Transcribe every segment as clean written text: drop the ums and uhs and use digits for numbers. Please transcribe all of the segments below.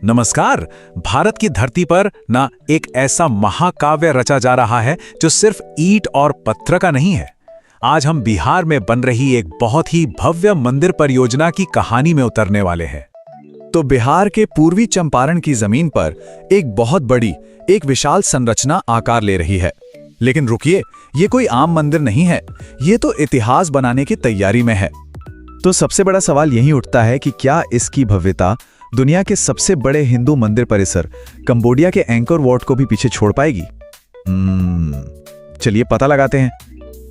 नमस्कार। भारत की धरती पर ना एक ऐसा महाकाव्य रचा जा रहा है जो सिर्फ ईंट और पत्थर का नहीं है। आज हम बिहार में बन रही एक बहुत ही भव्य मंदिर परियोजना की कहानी में उतरने वाले हैं। तो बिहार के पूर्वी चंपारण की जमीन पर एक बहुत बड़ी, एक विशाल संरचना आकार ले रही है। लेकिन रुकिए, ये कोई आम मंदिर नहीं है, ये तो इतिहास बनाने की तैयारी में है। तो सबसे बड़ा सवाल यही उठता है कि क्या इसकी भव्यता दुनिया के सबसे बड़े हिंदू मंदिर परिसर कंबोडिया के एंकोर वॉट को भी पीछे छोड़ पाएगी? चलिए पता लगाते हैं।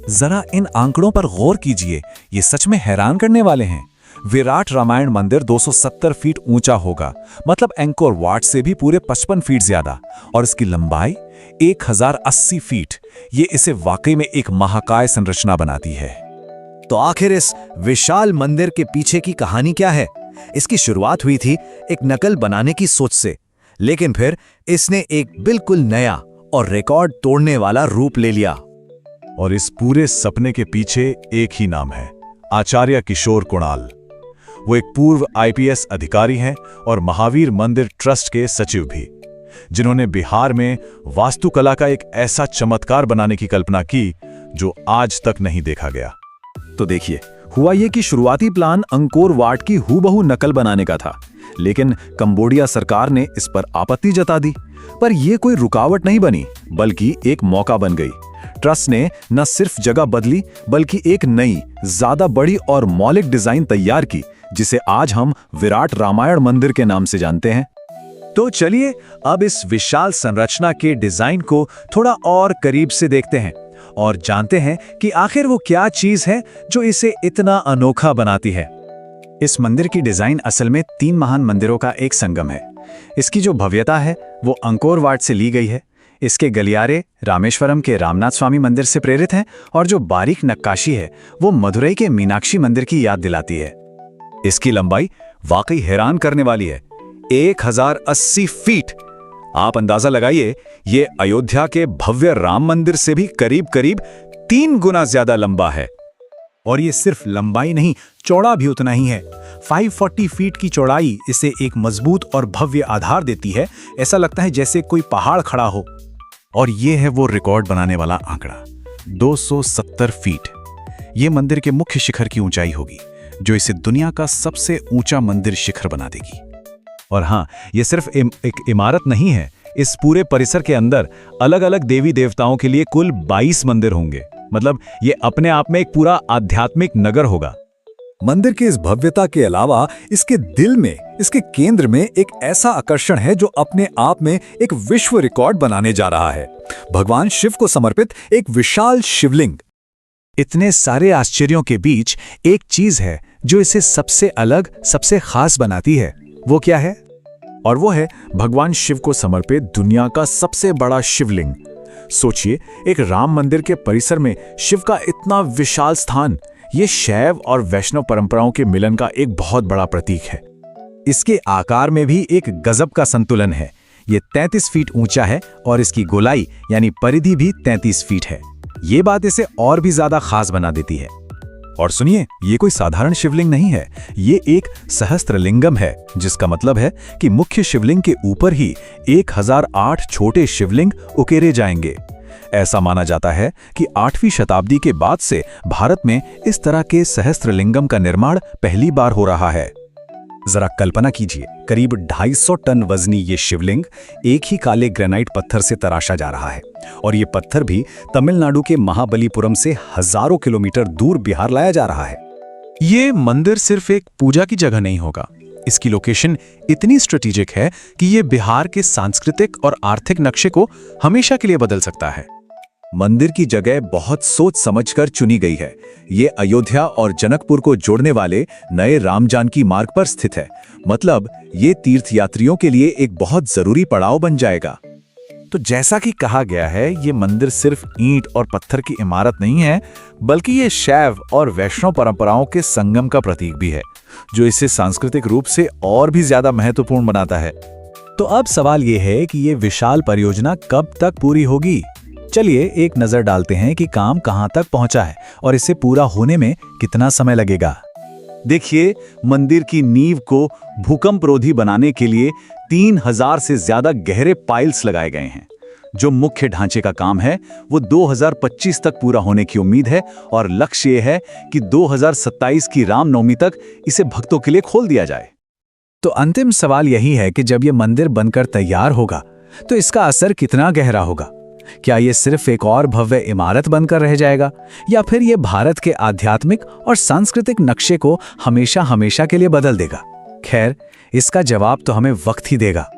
जरा इन आंकड़ों पर गौर कीजिए, ये सच में हैरान करने वाले हैं। विराट रामायण मंदिर 270 फीट ऊंचा होगा, मतलब एंकोर वाट से भी पूरे 55 फीट ज्यादा, और इसकी लंबाई 1080 फीट। ये इसे वाकई में एक महाकाय संरचना बनाती है। तो आखिर इस विशाल मंदिर के पीछे की कहानी क्या है? इसकी शुरुआत हुई थी एक नकल बनाने की सोच से, लेकिन फिर इसने एक बिल्कुल नया और रिकॉर्ड तोड़ने वाला रूप ले लिया। और इस पूरे सपने के पीछे एक ही नाम है, आचार्य किशोर कुणाल। वो एक पूर्व आईपीएस अधिकारी हैं और महावीर मंदिर ट्रस्ट के सचिव भी, जिन्होंने बिहार में वास्तुकला का एक ऐसा चमत्कार बनाने की कल्पना की जो आज तक नहीं देखा गया। तो देखिए, हुआ ये कि शुरुआती प्लान अंकोर वाट की हूबहू नकल बनाने का था, लेकिन कंबोडिया सरकार ने इस पर आपत्ति जता दी। पर यह कोई रुकावट नहीं बनी, बल्कि एक मौका बन गई। ट्रस्ट ने न सिर्फ जगह बदली, बल्कि एक नई, ज्यादा बड़ी और मौलिक डिजाइन तैयार की, जिसे आज हम विराट रामायण मंदिर के नाम से जानते हैं। तो चलिए अब इस विशाल संरचना के डिजाइन को थोड़ा और करीब से देखते हैं और जानते हैं कि आखिर वो क्या चीज है जो इसे इतना अनोखा बनाती है। इस मंदिर की डिजाइन असल में 3 महान मंदिरों का एक संगम है। इसकी जो भव्यता है वो अंकोर वाट से ली गई है। इसके गलियारे रामेश्वरम के रामनाथ स्वामी मंदिर से प्रेरित हैं, और जो बारीक नक्काशी है वो मदुरई के मीनाक्षी मंदिर की याद दिलाती है। इसकी लंबाई वाकई हैरान करने वाली है, 1080 फीट। आप अंदाजा लगाइए, ये अयोध्या के भव्य राम मंदिर से भी करीब करीब 3 गुना ज्यादा लंबा है। और ये सिर्फ लंबाई नहीं, चौड़ा भी उतना ही है। 540 फीट की चौड़ाई इसे एक मजबूत और भव्य आधार देती है। ऐसा लगता है जैसे कोई पहाड़ खड़ा हो। और ये है वो रिकॉर्ड बनाने वाला आंकड़ा, 270 फीट। ये मंदिर के मुख्य शिखर की ऊंचाई होगी, जो इसे दुनिया का सबसे ऊंचा मंदिर शिखर बना देगी। और हाँ, ये सिर्फ एक इमारत नहीं है। इस पूरे परिसर के अंदर अलग अलग देवी देवताओं के लिए कुल 22 मंदिर होंगे। मतलब ये अपने आप में एक पूरा आध्यात्मिक नगर होगा। मंदिर की इस भव्यता के अलावा इसके दिल में, इसके केंद्र में एक ऐसा आकर्षण है जो अपने आप में एक विश्व रिकॉर्ड बनाने जा रहा है। भगवान शिव को समर्पित एक विशाल शिवलिंग। इतने सारे आश्चर्यों के बीच एक चीज है जो इसे सबसे अलग, सबसे खास बनाती है। वो क्या है? और वो है भगवान शिव को समर्पित दुनिया का सबसे बड़ा शिवलिंग। सोचिए, एक राम मंदिर के परिसर में शिव का इतना विशाल स्थान, ये शैव और वैष्णव परंपराओं के मिलन का एक बहुत बड़ा प्रतीक है। इसके आकार में भी एक गजब का संतुलन है। ये 33 फीट ऊंचा है और इसकी गोलाई यानी परिधि भी 33 फीट है। ये बात इसे और भी ज्यादा खास बना देती है। और सुनिए, ये कोई साधारण शिवलिंग नहीं है, ये एक सहस्त्रलिंगम है, जिसका मतलब है कि मुख्य शिवलिंग के ऊपर ही 1008 छोटे शिवलिंग उकेरे जाएंगे। ऐसा माना जाता है कि 8वीं शताब्दी के बाद से भारत में इस तरह के सहस्त्रलिंगम का निर्माण पहली बार हो रहा है। जरा कल्पना कीजिए, करीब 250 टन वजनी ये शिवलिंग एक ही काले ग्रेनाइट पत्थर से तराशा जा रहा है, और ये पत्थर भी तमिलनाडु के महाबलीपुरम से हजारों किलोमीटर दूर बिहार लाया जा रहा है। ये मंदिर सिर्फ एक पूजा की जगह नहीं होगा। इसकी लोकेशन इतनी स्ट्रेटेजिक है कि ये बिहार के सांस्कृतिक और आर्थिक नक्शे को हमेशा के लिए बदल सकता है। मंदिर की जगह बहुत सोच समझकर चुनी गई है। ये अयोध्या और जनकपुर को जोड़ने वाले नए राम जानकी मार्ग पर स्थित है। मतलब ये तीर्थयात्रियों के लिए एक बहुत जरूरी पड़ाव बन जाएगा। तो जैसा कि कहा गया है, ये मंदिर सिर्फ ईंट और पत्थर की इमारत नहीं है, बल्कि ये शैव और वैष्णव परंपराओं के संगम का प्रतीक भी है, जो इसे सांस्कृतिक रूप से और भी ज्यादा महत्वपूर्ण बनाता है। तो अब सवाल ये है कि ये विशाल परियोजना कब तक पूरी होगी? चलिए एक नजर डालते हैं कि काम कहां तक पहुंचा है और इसे पूरा होने में कितना समय लगेगा। देखिए, मंदिर की नींव को भूकंपरोधी बनाने के लिए 3000 से ज्यादा गहरे पाइल्स लगाए गए हैं। जो मुख्य ढांचे का काम है वो 2025 तक पूरा होने की उम्मीद है और लक्ष्य ये है कि 2027 की रामनवमी तक इसे भक्तों के लिए खोल दिया जाए। तो अंतिम सवाल यही है कि जब ये मंदिर बनकर तैयार होगा तो इसका असर कितना गहरा होगा? क्या ये सिर्फ एक और भव्य इमारत बनकर रह जाएगा, या फिर ये भारत के आध्यात्मिक और सांस्कृतिक नक्शे को हमेशा हमेशा के लिए बदल देगा? खैर, इसका जवाब तो हमें वक्त ही देगा।